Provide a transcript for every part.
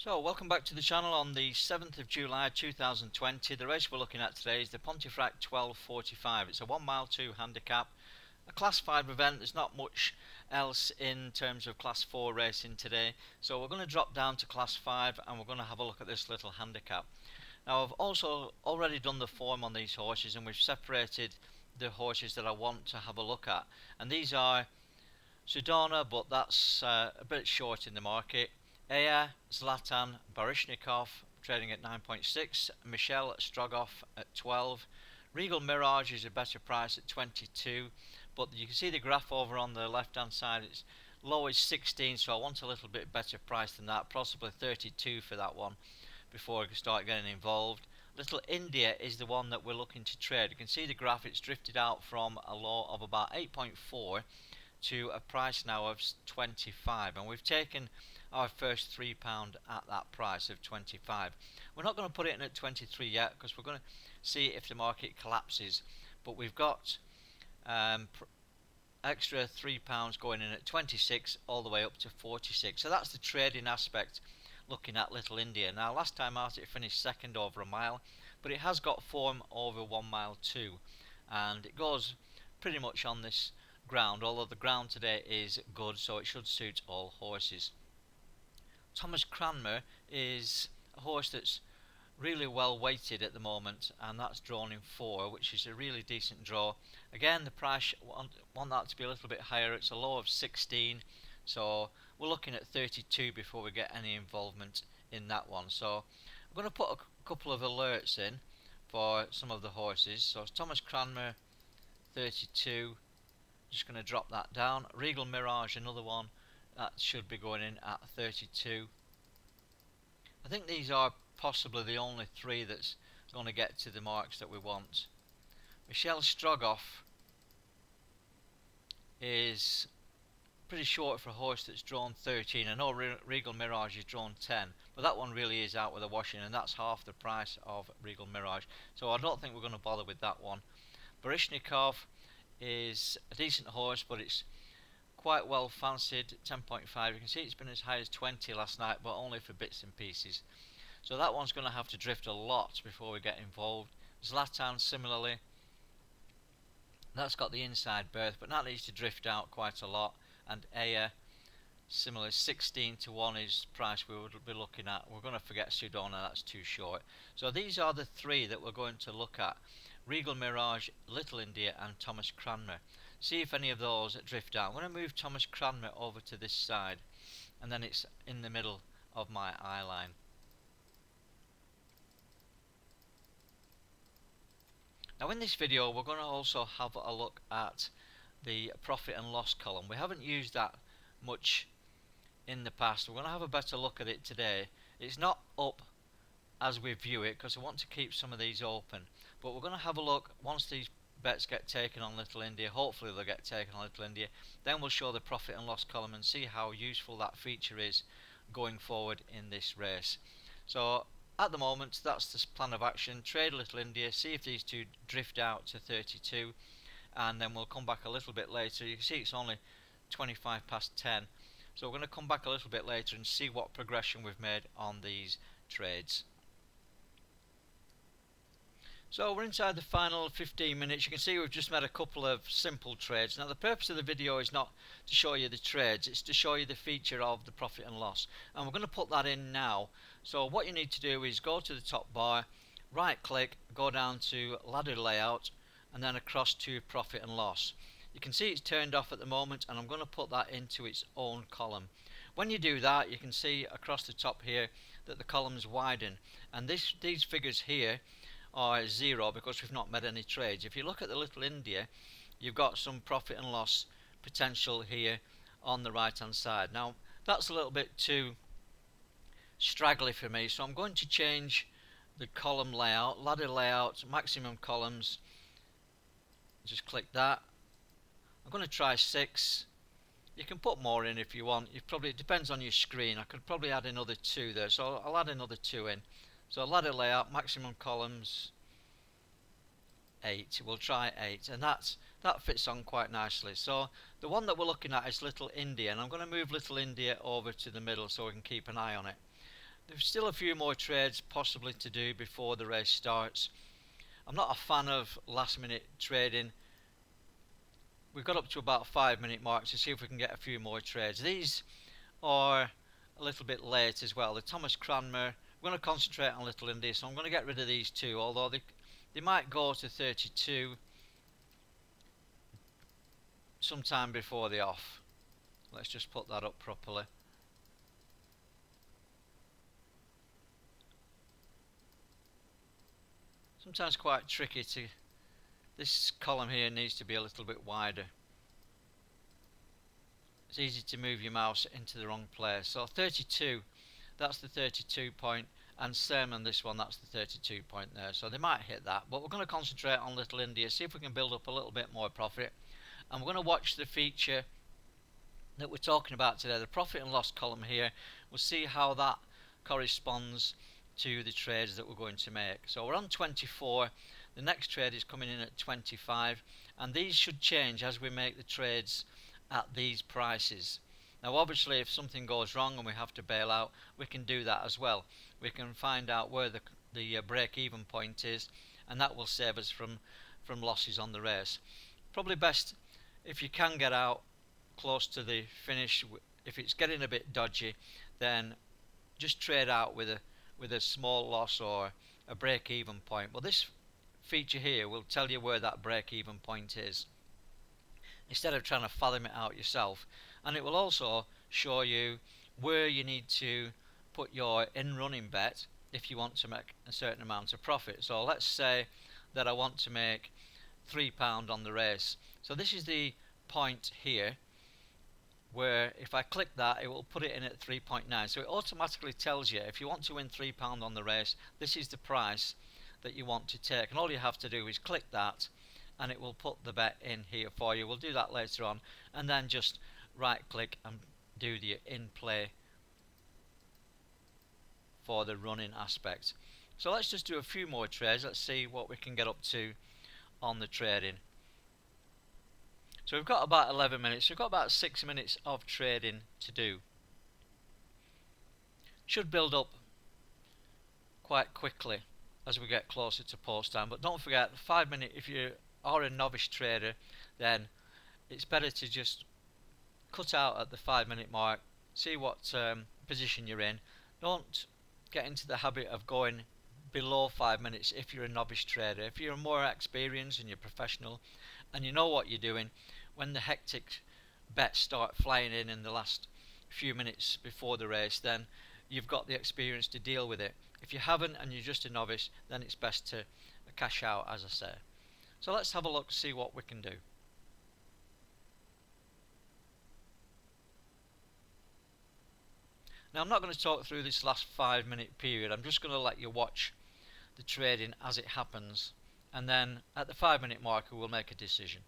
So welcome back to the channel on the 7th of July 2020. The race we're looking at today is the Pontefract 1245. It's a 1 mile 2 handicap, a class 5 event. There's not much else in terms of class 4 racing today, so we're going to drop down to class 5 and we're going to have a look at this little handicap. Now I've also already done the form on these horses and we've separated the horses that I want to have a look at, and these are Sudona, but that's a bit short in the market. Aya, Zlatan, Baryshnikov trading at 9.6, Michelle Strogoff at 12. Regal Mirage is a better price at 22, but you can see the graph over on the left hand side, it's low as 16, so I want a little bit better price than that, possibly 32 for that one before I start getting involved. Little India is the one that we're looking to trade. You can see the graph, it's drifted out from a low of about 8.4 to a price now of 25, and we've taken our first £3 at that price of 25. We're not going to put it in at 23 yet because we're going to see if the market collapses, but we've got extra £3 going in at 26 all the way up to 46. So that's the trading aspect looking at Little India. Now last time out it finished second over a mile, but it has got form over 1 mile 2, and it goes pretty much on this ground, although the ground today is good, so it should suit all horses. Thomas Cranmer is a horse that's really well weighted at the moment, and that's drawn in 4, which is a really decent draw. Again, the price, want that to be a little bit higher. It's a low of 16, so we're looking at 32 before we get any involvement in that one. So I'm going to put a couple of alerts in for some of the horses. So Thomas Cranmer 32, just going to drop that down. Regal Mirage, another one that should be going in at 32. I think these are possibly the only 3 that's going to get to the marks that we want. Michelle Strogoff is pretty short for a horse that's drawn 13. I know Regal Mirage is drawn 10, but that one really is out with a washing, and that's half the price of Regal Mirage, so I don't think we're going to bother with that one. Baryshnikov is a decent horse, but it's quite well fancied, 10.5. You can see it's been as high as 20 last night, but only for bits and pieces, so that one's going to have to drift a lot before we get involved. Zlatan similarly, that's got the inside berth, but that needs to drift out quite a lot. And Aya similarly, 16 to 1 is the price we would be looking at. We're going to forget Sudona, that's too short. So these are the 3 that we're going to look at: Regal Mirage, Little India and Thomas Cranmer. See if any of those drift out. I'm going to move Thomas Cranmer over to this side, and then it's in the middle of my eye line. Now in this video we're going to also have a look at the profit and loss column. We haven't used that much in the past. We're going to have a better look at it today. It's not up as we view it because I want to keep some of these open, but we're going to have a look once these bets get taken on Little India. Hopefully they'll get taken on Little India. Then we'll show the profit and loss column and see how useful that feature is going forward in this race. So at the moment that's the plan of action. Trade Little India, see if these 2 drift out to 32, and then we'll come back a little bit later. You can see it's only 25 past 10, so we're going to come back a little bit later and see what progression we've made on these trades. So we're inside the final 15 minutes. You can see we've just made a couple of simple trades. Now the purpose of the video is not to show you the trades, it's to show you the feature of the profit and loss, and we're going to put that in now. So what you need to do is go to the top bar, right click, go down to ladder layout, and then across to profit and loss. You can see it's turned off at the moment, and I'm going to put that into its own column. When you do that, you can see across the top here that the columns widen, and these figures here are 0 because we've not made any trades. If you look at the Little India, you've got some profit and loss potential here on the right hand side. Now that's a little bit too straggly for me, so I'm going to change the column layout, ladder layout, maximum columns. Just click that. I'm going to try 6. You can put more in if you want. It depends on your screen. I could probably add another 2 there, so I'll add another 2 in. So ladder layout, maximum columns 8. We'll try 8, and that fits on quite nicely. So the one that we're looking at is Little India, and I'm going to move Little India over to the middle so we can keep an eye on it. There's still a few more trades possibly to do before the race starts. I'm not a fan of last minute trading. We've got up to about 5 minute marks to see if we can get a few more trades. These are a little bit late as well. The Thomas Cranmer, we're going to concentrate on Little India, so I'm going to get rid of these two, although they might go to 32 sometime before the off. Let's just put that up properly. Sometimes quite tricky to, this column here needs to be a little bit wider. It's easy to move your mouse into the wrong place. So 32, that's the 32 point, and same on this one, that's the 32 point there. So they might hit that, but we're going to concentrate on Little India, see if we can build up a little bit more profit. And we're going to watch the feature that we're talking about today, the profit and loss column here. We'll see how that corresponds to the trades that we're going to make. So we're on 24, the next trade is coming in at 25, and these should change as we make the trades at these prices. Now obviously if something goes wrong and we have to bail out, we can do that as well. We can find out where the break-even point is, and that will save us from losses on the race. Probably best if you can get out close to the finish. If it's getting a bit dodgy, then just trade out with a small loss or a break-even point. Well, this feature here will tell you where that break-even point is, instead of trying to fathom it out yourself, and it will also show you where you need to put your in-running bet if you want to make a certain amount of profit. So let's say that I want to make £3 on the race. So this is the point here where if I click that, it will put it in at 3.9. So it automatically tells you if you want to win £3 on the race, this is the price that you want to take, and all you have to do is click that and it will put the bet in here for you. We'll do that later on, and then just right click and do the in play for the running aspect. So let's just do a few more trades. Let's see what we can get up to on the trading. So we've got about 11 minutes. We've got about 6 minutes of trading to do. Should build up quite quickly as we get closer to post time, but don't forget 5 minute, if you are a novice trader, then it's better to just cut out at the 5 minute mark, see what position you're in. Don't get into the habit of going below 5 minutes if you're a novice trader. If you're more experienced and you're professional and you know what you're doing, when the hectic bets start flying in the last few minutes before the race, then you've got the experience to deal with it. If you haven't and you're just a novice, then it's best to cash out, as I say. So let's have a look, see what we can do. Now I'm not going to talk through this last 5 minute period. I'm just going to let you watch the trading as it happens, and then at the 5 minute marker we'll make a decision.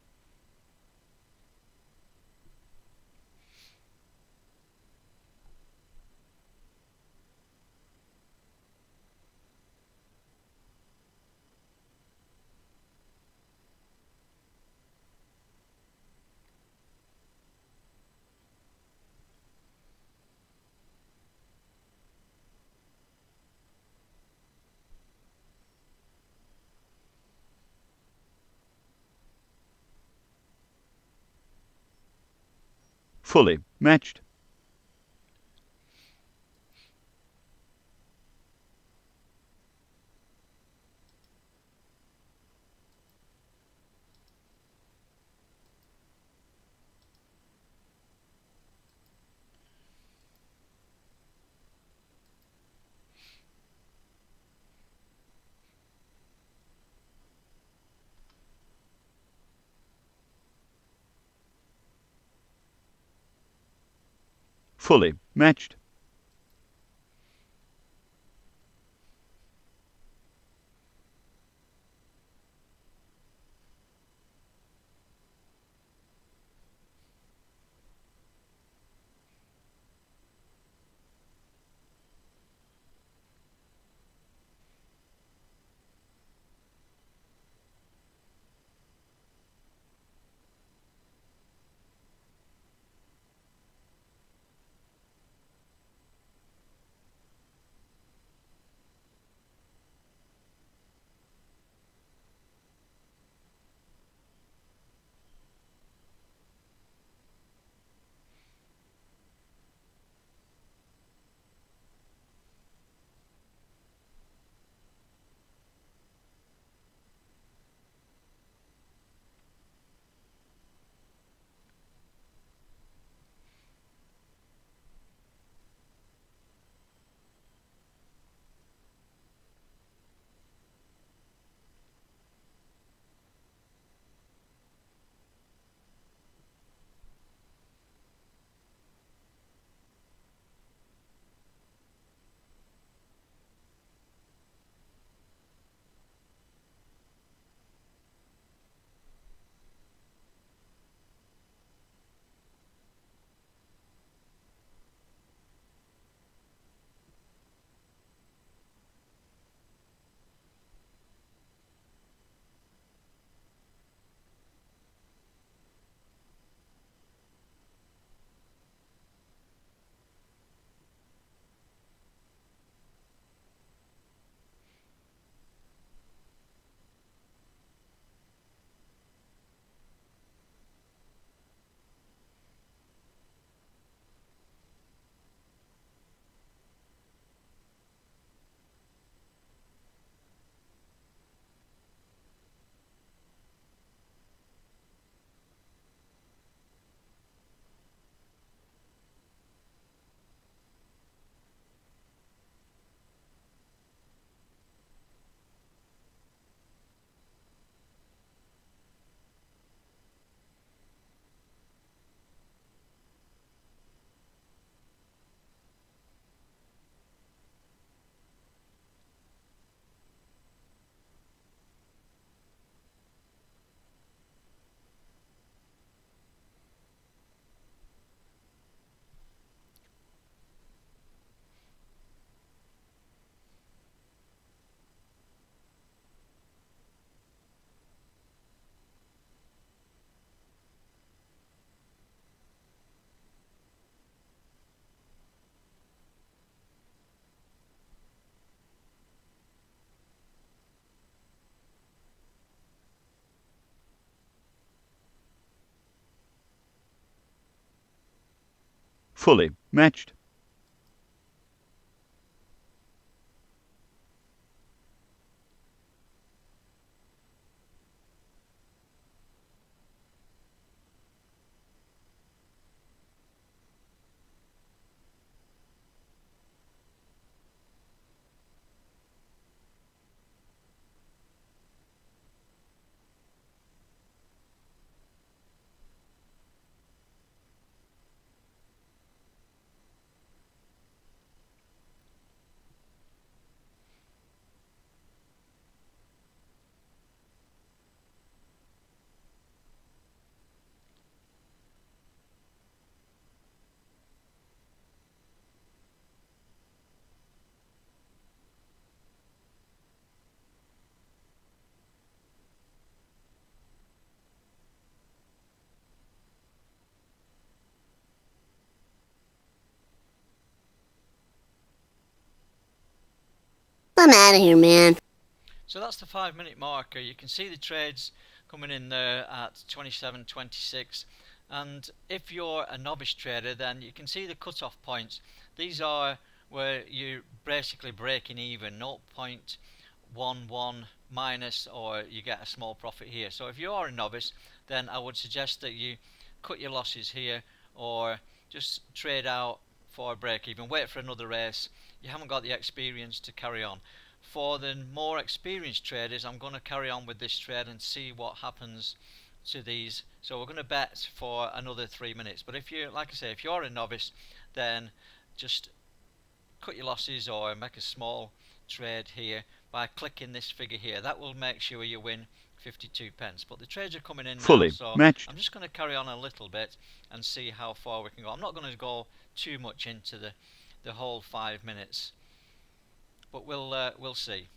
Fully matched. Fully matched. Fully matched. I'm out of here, man. So that's the 5 minute marker. You can see the trades coming in there at 27.26, and if you're a novice trader, then you can see the cutoff points. These are where you're basically breaking even, 0.11 minus, or you get a small profit here. So if you are a novice, then I would suggest that you cut your losses here, or just trade out for a break even, wait for another race. You haven't got the experience to carry on. For the more experienced traders, I'm going to carry on with this trade and see what happens to these. So we're going to bet for another 3 minutes. But if you, like I say, if you're a novice, then just cut your losses or make a small trade here by clicking this figure here. That will make sure you win 52 pence. But the trades are coming in now, Fully so matched. I'm just going to carry on a little bit and see how far we can go. I'm not going to go too much into the whole 5 minutes, but we'll see.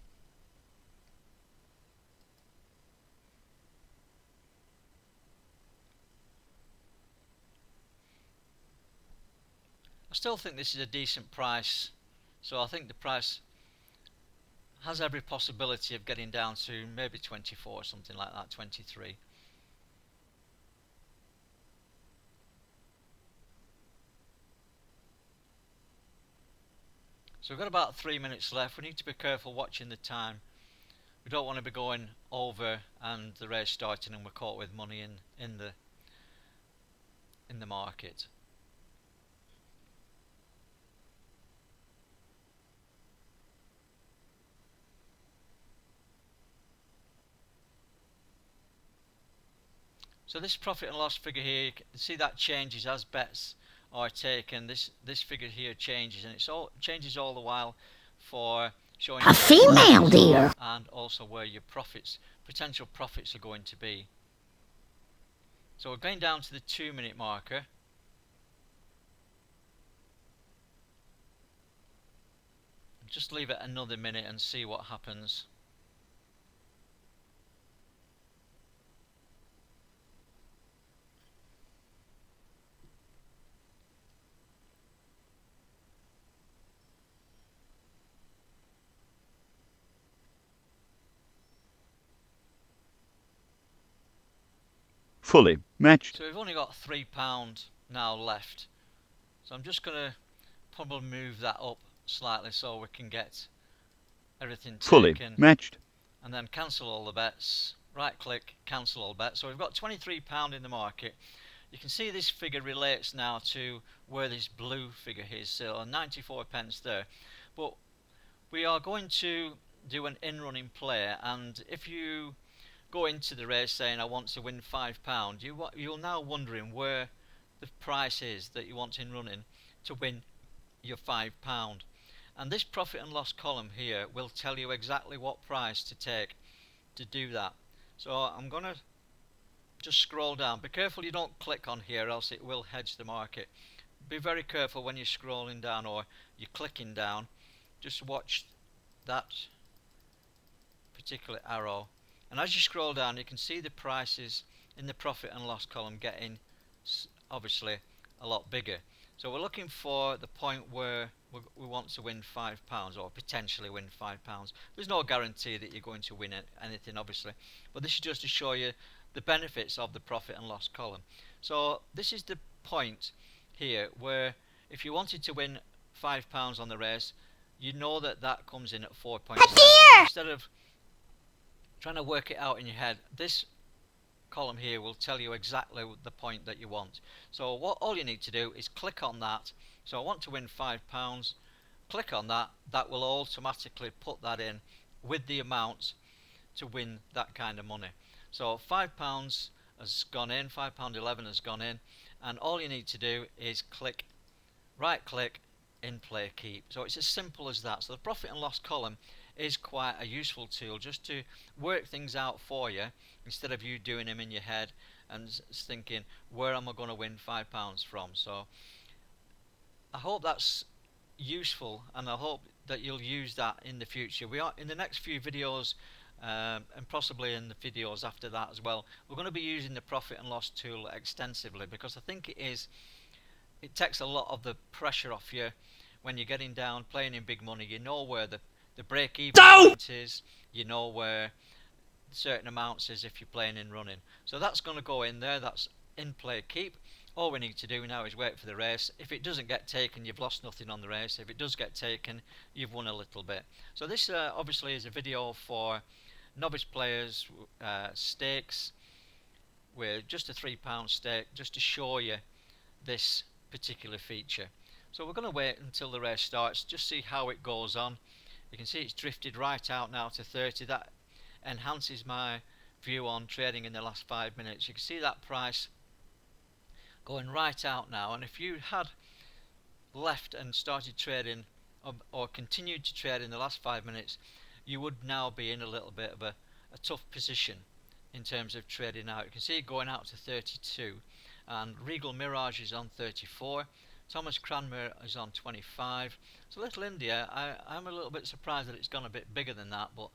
I still think this is a decent price, so I think the price has every possibility of getting down to maybe 24 or something like that, 23. So we've got about 3 minutes left. We need to be careful watching the time. We don't want to be going over and the race starting and we're caught with money in the market. So this profit and loss figure here, you can see that changes as bets are taken. This figure here changes, and it changes all the while for showing A female deer. and also where your potential profits are going to be. So we're going down to the 2 minute marker. Just leave it another minute and see what happens. Fully matched. So we've only got £3 now left. So I'm just going to probably move that up slightly so we can get everything Fully taken. matched. And then cancel all the bets. Right click, cancel all bets. So we've got £23 in the market. You can see this figure relates now to where this blue figure is, so 94 pence there. But we are going to do an in-running play, and if you go into the race saying I want to win £5, you're now wondering where the price is that you want in running to win your £5. And this profit and loss column here will tell you exactly what price to take to do that. So I'm going to just scroll down. Be careful you don't click on here, else it will hedge the market. Be very careful when you're scrolling down or you're clicking down. Just watch that particular arrow, and as you scroll down you can see the prices in the profit and loss column getting obviously a lot bigger. So we're looking for the point where we want to win £5 or potentially win £5. There's no guarantee that you're going to win anything obviously, but this is just to show you the benefits of the profit and loss column. So this is the point here where if you wanted to win £5 on the race, you know that that comes in at 4.7. Instead of trying to work it out in your head, this column here will tell you exactly the point that you want. So all you need to do is click on that. So I want to win £5. Click on that. That will automatically put that in with the amount to win that kind of money. So £5 has gone in, £5.11 has gone in, and all you need to do is right click, in play keep. So it's as simple as that. So the profit and loss column is quite a useful tool just to work things out for you instead of you doing them in your head and thinking, where am I going to win £5 from? So I hope that's useful, and I hope that you'll use that in the future. We are in the next few videos, and possibly in the videos after that as well, we're going to be using the profit and loss tool extensively, because I think it takes a lot of the pressure off you when you're getting down playing in big money. You know where the break-even point is, you know where certain amounts is if you're playing in running. So that's going to go in there. That's in play keep. All we need to do now is wait for the race. If it doesn't get taken, you've lost nothing on the race. If it does get taken, you've won a little bit. So this obviously is a video for novice players, stakes with just a £3 stake, just to show you this particular feature. So we're going to wait until the race starts, just see how it goes on. You can see it's drifted right out now to 30. That enhances my view on trading in the last 5 minutes. You can see that price going right out now, and if you had left and started trading or continued to trade in the last 5 minutes, you would now be in a little bit of a tough position in terms of trading out. You can see it going out to 32, and Regal Mirage is on 34. Thomas Cranmer is on 25. So Little India, I'm a little bit surprised that it's gone a bit bigger than that, but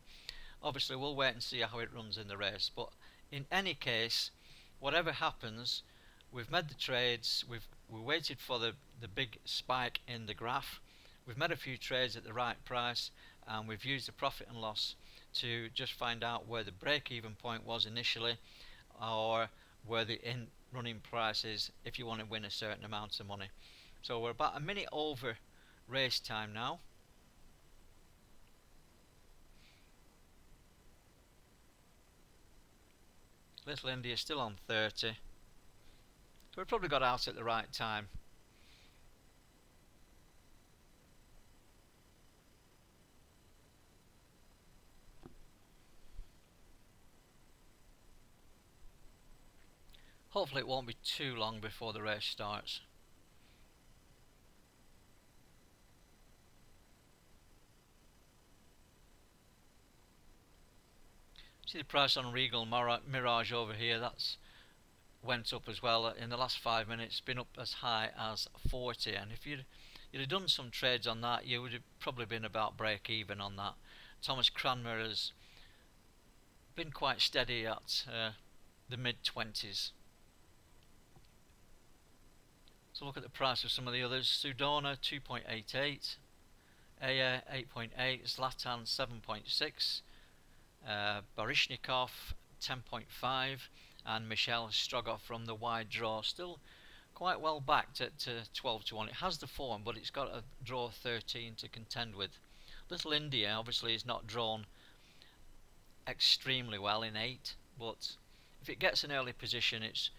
obviously we'll wait and see how it runs in the race. But in any case, whatever happens, we've made the trades, we waited for the big spike in the graph, we've made a few trades at the right price, and we've used the profit and loss to just find out where the break-even point was initially, or where the in running price is if you want to win a certain amount of money. So we're about a minute over race time now. Little India still on 30. So we probably got out at the right time. Hopefully it won't be too long before the race starts. See the price on Regal Mirage over here, that's went up as well in the last 5 minutes, been up as high as 40, and if you'd have done some trades on that, you would have probably been about break even on that. Thomas Cranmer has been quite steady at the mid-20s. So look at the price of some of the others. Sudona 2.88, Aya 8.8, Zlatan 7.6, Barishnikov 10.5, and Michel Strogoff from the wide draw, still quite well backed at 12 to 1. It has the form, but it's got a draw 13 to contend with. Little India obviously is not drawn extremely well in 8, but if it gets an early position, its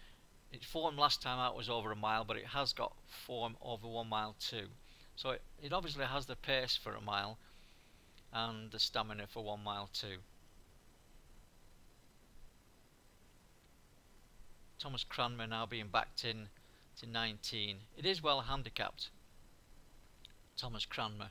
form last time out was over a mile, but it has got form over 1 mile too. So it obviously has the pace for a mile and the stamina for 1 mile too. Thomas Cranmer now being backed in to 19. It is well handicapped, Thomas Cranmer.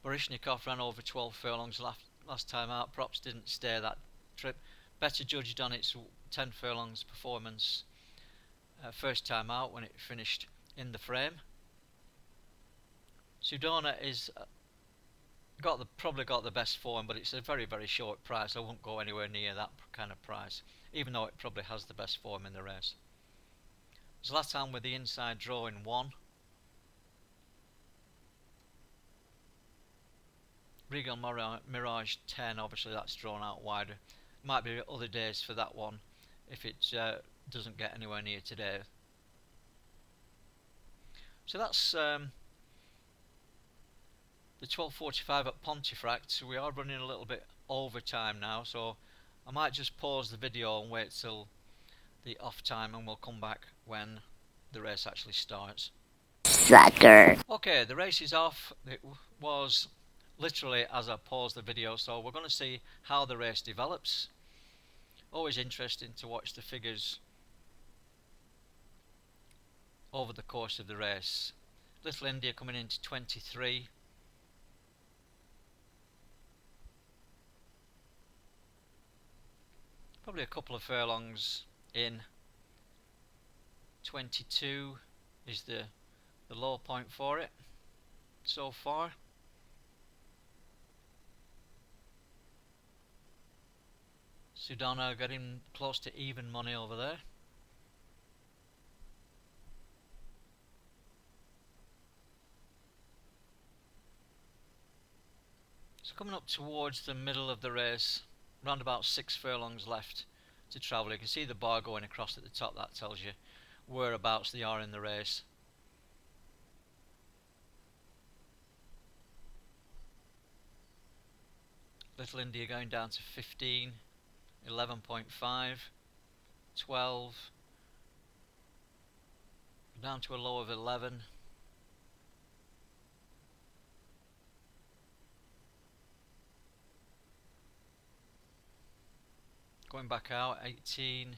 Barishnikov ran over 12 furlongs last time out. Props didn't stay that trip. Better judged on its 10 furlongs performance first time out when it finished in the frame. Sudona is probably got the best form, but it's a very, very short price. I won't go anywhere near that kind of price, even though it probably has the best form in the race. Zlatan with the inside draw in 1. Regal Mirage 10, obviously that's drawn out wider. Might be other days for that one if it doesn't get anywhere near today. So that's the 12:45 at Pontefract. So we are running a little bit over time now, so I might just pause the video and wait till the off time, and we'll come back when the race actually starts. Sucker. Okay, the race is off. It was literally as I paused the video, so we're going to see how the race develops. Always interesting to watch the figures over the course of the race. Little India coming into 23. Probably a couple of furlongs in. 22 is the low point for it so far. Sudana getting close to even money over there. So coming up towards the middle of the race, around about 6 furlongs left to travel. You can see the bar going across at the top. That tells you whereabouts they are in the race. Little India going down to 15, 11.5, 12, down to a low of 11. Going back out, 18.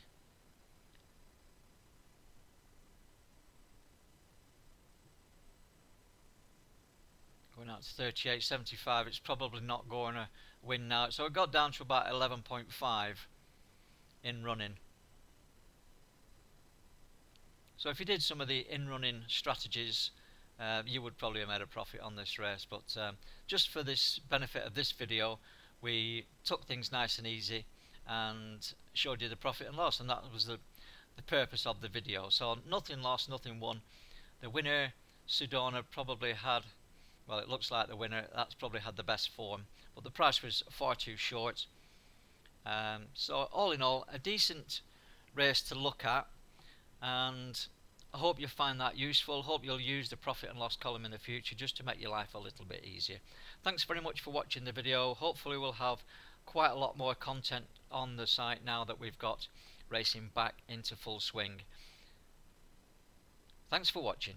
Going out to 38.75. It's probably not going to win now. So it got down to about 11.5 in running. So if you did some of the in-running strategies, you would probably have made a profit on this race. But just for this benefit of this video, we took things nice and easy and showed you the profit and loss, and that was the purpose of the video. So nothing lost, nothing won. The winner, Sudana, probably had, well, it looks like the winner, that's probably had the best form, but the price was far too short. So all in all, a decent race to look at, and I hope you find that useful. Hope you'll use the profit and loss column in the future just to make your life a little bit easier. Thanks very much for watching the video. Hopefully we'll have quite a lot more content on the site now that we've got racing back into full swing. Thanks for watching.